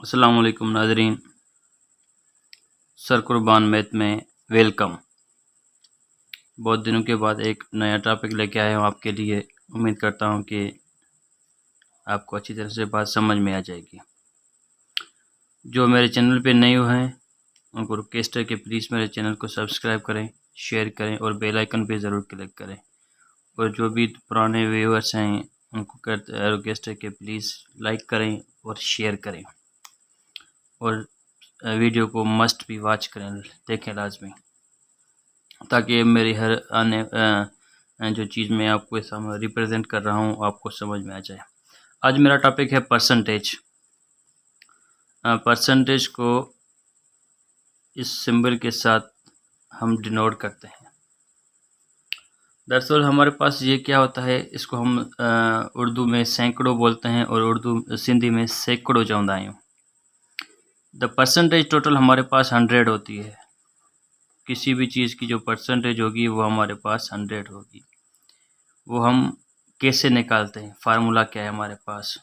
अस्सलाम वालेकुम नाज़रीन, सर कुर्बान मैथ में वेलकम। बहुत दिनों के बाद एक नया टॉपिक लेके आया हूँ आपके लिए। उम्मीद करता हूँ कि आपको अच्छी तरह से बात समझ में आ जाएगी। जो मेरे चैनल पे नए हुए हैं उनको रिक्वेस्ट है कि प्लीज़ मेरे चैनल को सब्सक्राइब करें, शेयर करें और बेल आइकन पे ज़रूर क्लिक करें। और जो भी पुराने व्यूअर्स हैं उनको रिक्वेस्ट है कि प्लीज़ लाइक करें और शेयर करें और वीडियो को मस्ट भी वॉच करें, देखें लाजमी, ताकि मेरी हर आने जो चीज़ मैं आपको सामने रिप्रेजेंट कर रहा हूँ आपको समझ में आ जाए। आज मेरा टॉपिक है परसेंटेज। परसेंटेज को इस सिंबल के साथ हम डिनोट करते हैं। दरअसल हमारे पास ये क्या होता है, इसको हम उर्दू में सैकड़ों बोलते हैं और उर्दू सिंधी में सैकड़ों चवंदा आहियूं। द परसेंटेज टोटल हमारे पास 100 होती है। किसी भी चीज़ की जो परसेंटेज होगी वो हमारे पास 100 होगी। वो हम कैसे निकालते हैं, फार्मूला क्या है हमारे पास।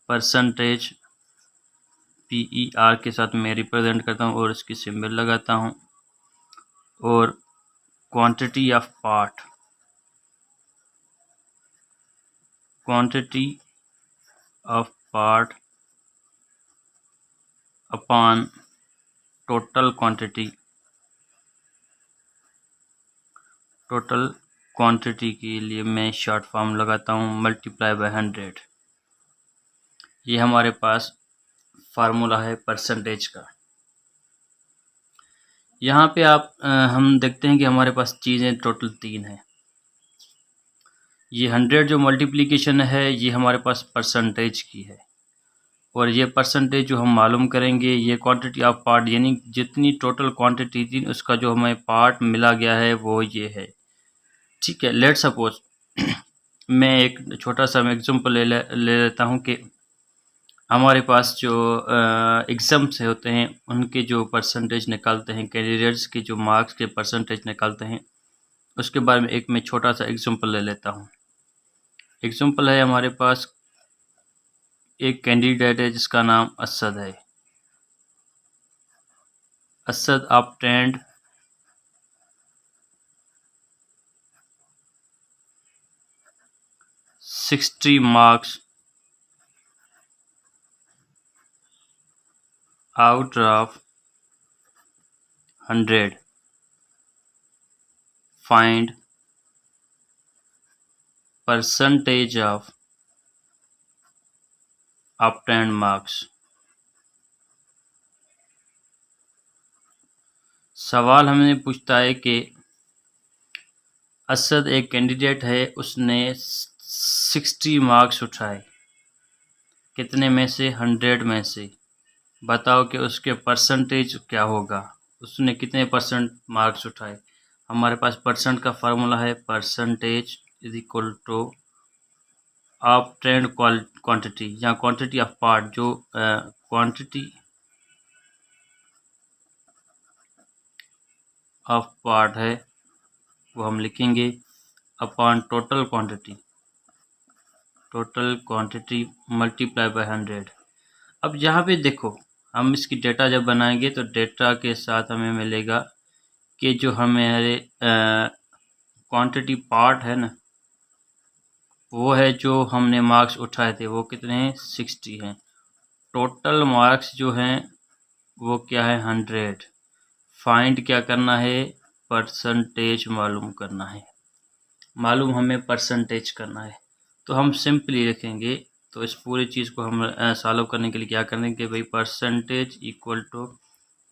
परसेंटेज PER के साथ मैं रिप्रेजेंट करता हूँ और इसकी सिंबल लगाता हूँ। और quantity of part, quantity of part upon total quantity, total quantity के लिए मैं शॉर्ट फॉर्म लगाता हूँ मल्टीप्लाई बाय 100। ये हमारे पास फार्मूला है परसेंटेज का। यहाँ पे हम देखते हैं कि हमारे पास चीज़ें टोटल 3 हैं। ये 100 जो मल्टीप्लिकेशन है ये हमारे पास परसेंटेज की है, और ये परसेंटेज जो हम मालूम करेंगे ये क्वांटिटी ऑफ पार्ट, यानी जितनी टोटल क्वांटिटी थी उसका जो हमें पार्ट मिला गया है वो ये है। ठीक है, लेट सपोज मैं एक छोटा सा एग्जांपल ले लेता हूँ कि हमारे पास जो एग्ज़ाम्स होते हैं उनके जो परसेंटेज निकालते हैं, कैंडिडेट्स के जो मार्क्स के परसेंटेज निकालते हैं, उसके बारे में एक मैं छोटा सा एग्जांपल ले लेता हूँ। एग्जांपल है, हमारे पास एक कैंडिडेट है जिसका नाम असद है। Asad obtained 60 marks out of 100. Find percentage of obtained marks. सवाल हमें पूछता है कि असद एक कैंडिडेट है, उसने 60 मार्क्स उठाए, कितने में से? 100 में से। बताओ कि उसके परसेंटेज क्या होगा, उसने कितने परसेंट मार्क्स उठाए। हमारे पास परसेंट का फार्मूला है percentage is equal to obtained quantity या क्वांटिटी ऑफ पार्ट, जो क्वांटिटी ऑफ पार्ट है वो हम लिखेंगे upon total quantity, total quantity multiply by 100। अब यहाँ पे देखो, हम इसकी डेटा जब बनाएंगे तो डेटा के साथ हमें मिलेगा कि जो हमारे क्वांटिटी पार्ट है ना, वो है जो हमने मार्क्स उठाए थे वो कितने हैं? 60 हैं। टोटल मार्क्स जो हैं वो क्या है? 100। फाइंड क्या करना है? परसेंटेज मालूम करना है। मालूम हमें परसेंटेज करना है, तो हम सिंपली लिखेंगे। तो इस पूरी चीज़ को हम सॉल्व करने के लिए क्या करेंगे कि भाई percentage equal to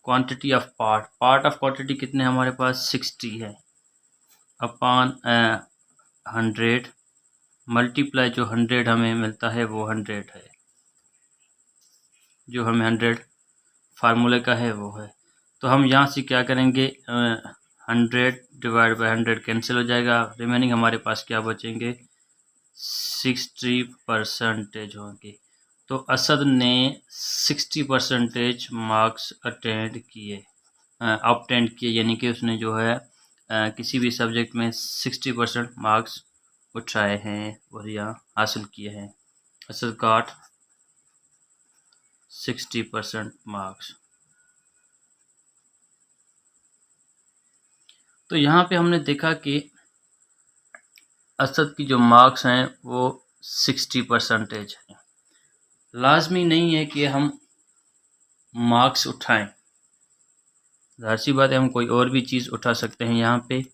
quantity of part, part of quantity कितने हमारे पास? 60 है, अपॉन 100 मल्टीप्लाई जो 100 हमें मिलता है वो 100 है, जो हमें 100 फार्मूले का है वो है। तो हम यहाँ से क्या करेंगे, 100 डिवाइड बाई 100 कैंसिल हो जाएगा, रिमेनिंग हमारे पास क्या बचेंगे? 60 परसेंटेज होंगे। तो असद ने 60 परसेंटेज मार्क्स अटेंड किए, ऑब्टेंड किए, यानी कि उसने जो है किसी भी सब्जेक्ट में 60% मार्क्स उठाए हैं और यहाँ हासिल किए हैं। Asad got 60% marks. तो यहाँ पे हमने देखा कि असद की जो मार्क्स हैं वो 60% है। लाजमी नहीं है कि हम मार्क्स उठाएं, ज़ाहिर सी बात है हम कोई और भी चीज़ उठा सकते हैं यहाँ पे,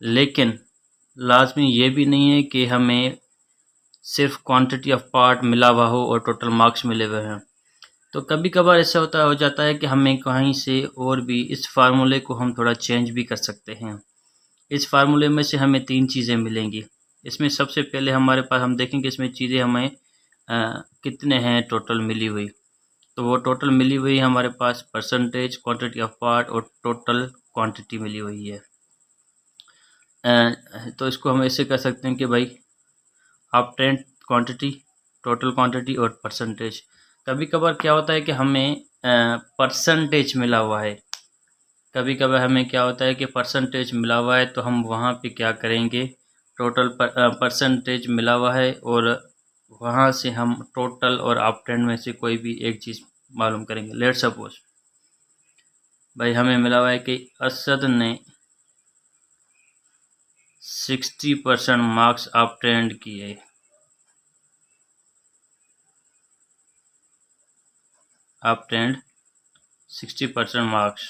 लेकिन लाजमी ये भी नहीं है कि हमें सिर्फ क्वांटिटी ऑफ पार्ट मिला हुआ हो और टोटल मार्क्स मिले हुए हैं। तो कभी कभार ऐसा हो जाता है कि हमें कहीं से और भी इस फार्मूले को हम थोड़ा चेंज भी कर सकते हैं। इस फार्मूले में से हमें 3 चीज़ें मिलेंगी। इसमें सबसे पहले हमारे पास हम देखेंगे इसमें चीज़ें हमें कितने हैं टोटल मिली हुई। तो वो टोटल मिली हुई हमारे पास परसेंटेज, क्वांटिटी ऑफ पार्ट और टोटल क्वांटिटी मिली हुई है। तो इसको हम ऐसे कर सकते हैं कि भाई ऑब्टेन्ड क्वांटिटी, टोटल क्वांटिटी और परसेंटेज। कभी कभार क्या होता है कि हमें परसेंटेज मिला हुआ है, कभी कभार हमें क्या होता है कि परसेंटेज मिला हुआ है, तो हम वहाँ पे क्या करेंगे, टोटल परसेंटेज मिला हुआ है और वहाँ से हम टोटल और ऑब्टेन्ड में से कोई भी एक चीज़ मालूम करेंगे। लेट्स सपोज भाई हमें मिला हुआ है कि असद ने 60% मार्क्स ऑब्टेन्ड किए। obtained 60% marks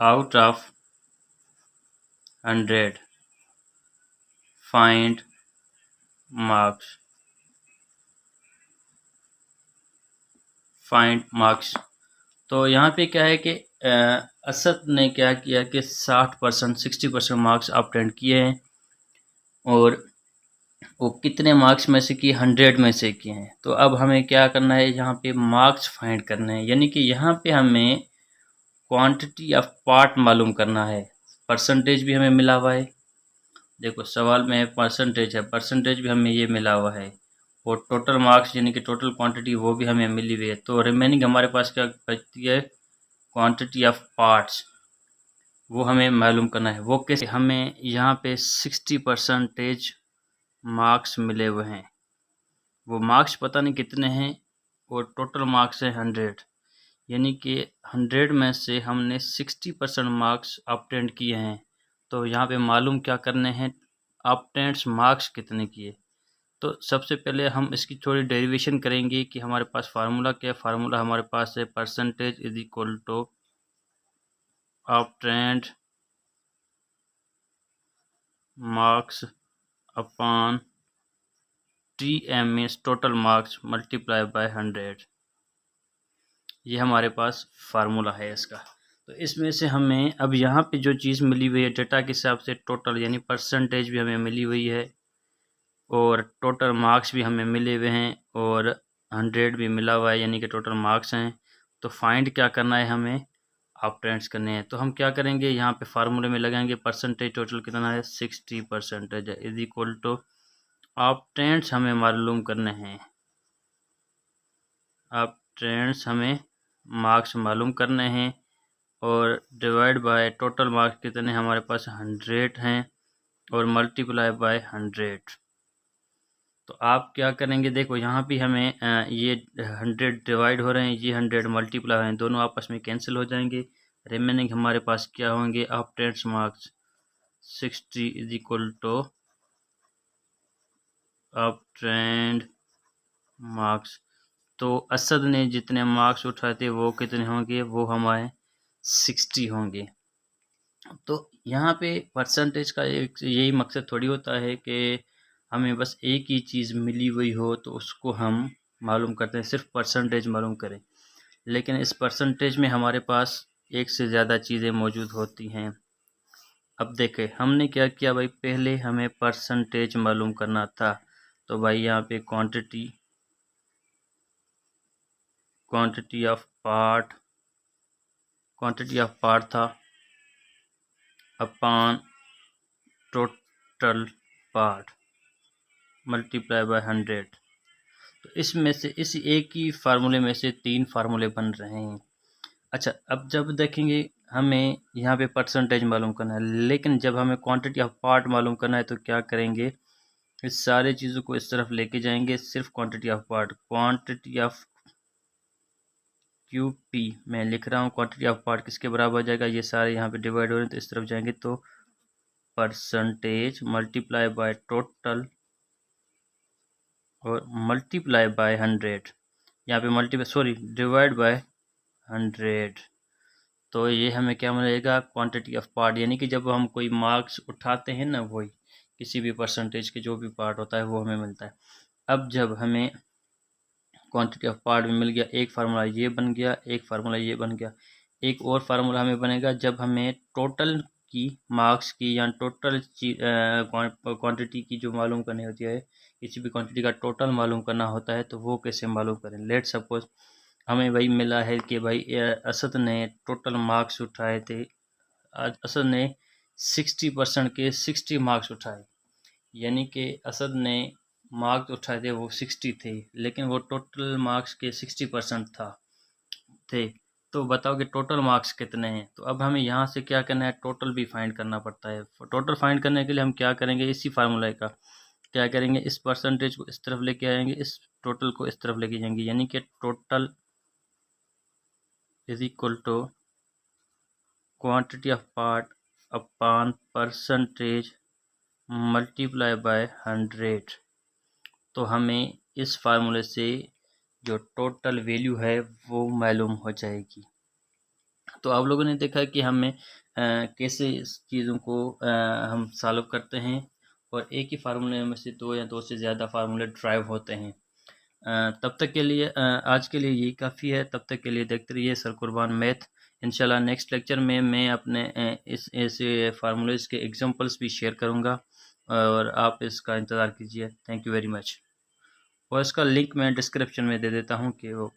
out of 100. Find marks. Find marks. तो यहाँ पे क्या है कि असद ने क्या किया कि 60% मार्क्स ऑब्टेन किए हैं और वो कितने मार्क्स में से किए, 100 में से किए हैं। तो अब हमें क्या करना है, यहाँ पे मार्क्स फाइंड करने हैं, यानी कि यहाँ पे हमें क्वांटिटी ऑफ पार्ट मालूम करना है। परसेंटेज भी हमें मिला हुआ है, देखो सवाल में है परसेंटेज है, परसेंटेज भी हमें ये मिला हुआ है और टोटल मार्क्स यानी कि टोटल क्वांटिटी वो भी हमें मिली हुई है। तो रिमेनिंग हमारे पास क्या बचती है, क्वांटिटी ऑफ पार्ट्स, वो हमें मालूम करना है। वो कैसे, हमें यहाँ पे 60% मार्क्स मिले हुए हैं, वो मार्क्स पता नहीं कितने हैं और टोटल मार्क्स है 100, यानी कि 100 में से हमने 60% मार्क्स ऑब्टेन किए हैं। तो यहाँ पे मालूम क्या करने हैं, ऑब्टेन्ड मार्क्स कितने किए। तो सबसे पहले हम इसकी थोड़ी डेरिवेशन करेंगे कि हमारे पास फार्मूला क्या है। फार्मूला हमारे पास है percentage is equal to obtained marks upon TM means total marks multiply by 100। ये हमारे पास फार्मूला है इसका। तो इसमें से हमें अब यहाँ पे जो चीज़ मिली हुई है डेटा के हिसाब से टोटल यानी परसेंटेज भी हमें मिली हुई है और टोटल मार्क्स भी हमें मिले हुए हैं और 100 भी मिला हुआ है, यानी कि टोटल मार्क्स हैं। तो फाइंड क्या करना है, हमें ऑब्टेन्ड करने हैं। तो हम क्या करेंगे, यहाँ पे फार्मूले में लगाएंगे परसेंटेज टोटल कितना है 60% इज इक्वल टू ऑब्टेन्ड्स हमें मालूम करने हैं, ऑब्टेन्ड्स हमें मार्क्स मालूम करने हैं और डिवाइड बाय टोटल मार्क्स कितने हमारे पास 100 हैं और मल्टीप्लाई बाय 100। तो आप क्या करेंगे, देखो यहाँ भी हमें ये 100 डिवाइड हो रहे हैं, ये 100 मल्टीप्लाई हो रहे हैं, दोनों आपस में कैंसिल हो जाएंगे। रिमेनिंग हमारे पास क्या होंगे, obtained marks 60 is equal to obtained marks. तो असद ने जितने मार्क्स उठाए थे वो कितने होंगे, वो हमारे 60 होंगे। तो यहाँ पे परसेंटेज का एक यही मकसद थोड़ी होता है कि हमें बस एक ही चीज़ मिली हुई हो तो उसको हम मालूम करते हैं, सिर्फ परसेंटेज मालूम करें। लेकिन इस परसेंटेज में हमारे पास एक से ज़्यादा चीज़ें मौजूद होती हैं। अब देखें हमने क्या किया भाई, पहले हमें परसेंटेज मालूम करना था। तो भाई यहाँ पे क्वांटिटी ऑफ पार्ट था upon total part multiply by 100। तो इसमें से इस एक ही फार्मूले में से 3 फार्मूले बन रहे हैं। अच्छा, अब जब देखेंगे हमें यहाँ पे परसेंटेज मालूम करना है, लेकिन जब हमें क्वांटिटी ऑफ पार्ट मालूम करना है तो क्या करेंगे, इस सारे चीज़ों को इस तरफ लेके जाएंगे, सिर्फ quantity of part, quantity of QP मैं लिख रहा हूँ, क्वांटिटी ऑफ पार्ट किसके बराबर हो जाएगा, ये सारे यहाँ पे डिवाइड हो रहे हैं तो इस तरफ जाएंगे तो परसेंटेज मल्टीप्लाई बाय टोटल और मल्टीप्लाई बाय 100, यहाँ पे डिवाइड बाय 100। तो ये हमें क्या मिलेगा, क्वांटिटी ऑफ पार्ट, यानी कि जब हम कोई मार्क्स उठाते हैं ना, वही किसी भी परसेंटेज के जो भी पार्ट होता है वो हमें मिलता है। अब जब हमें क्वांटिटी ऑफ पार्ट में मिल गया, एक फार्मूला ये बन गया, एक फार्मूला ये बन गया, एक और फार्मूला हमें बनेगा जब हमें टोटल की मार्क्स की या टोटल क्वांटिटी की जो मालूम करनी होती है, किसी भी क्वांटिटी का टोटल मालूम करना होता है तो वो कैसे मालूम करें। लेट सपोज हमें भाई मिला है कि भाई असद ने टोटल मार्क्स उठाए थे, असद ने 60% के 60 मार्क्स उठाए, यानी कि असद ने मार्क्स उठाए थे वो 60 थे, लेकिन वो टोटल मार्क्स के 60% थे। तो बताओ कि टोटल मार्क्स कितने हैं। तो अब हमें यहाँ से क्या करना है, टोटल भी फाइंड करना पड़ता है। टोटल फाइंड करने के लिए हम क्या करेंगे, इसी फार्मूले का क्या करेंगे, इस परसेंटेज को इस तरफ लेके आएंगे, इस टोटल को इस तरफ लेके जाएंगे, यानी कि total is equal to quantity of part upon percentage multiply by 100। तो हमें इस फार्मूले से जो टोटल वैल्यू है वो मालूम हो जाएगी। तो आप लोगों ने देखा कि हमें कैसे इस चीज़ों को हम सॉल्व करते हैं, और एक ही फार्मूले में से दो या दो से ज़्यादा फार्मूले ड्राइव होते हैं। तब तक के लिए आज के लिए यही काफ़ी है। तब तक के लिए देखते रहिए सर कुर्बान मैथ। इंशाल्लाह नेक्स्ट लेक्चर में मैं अपने इस ऐसे फार्मूलेज के एग्जांपल्स भी शेयर करूंगा और आप इसका इंतज़ार कीजिए। Thank you very much. और इसका लिंक मैं डिस्क्रिप्शन में दे देता हूँ कि वो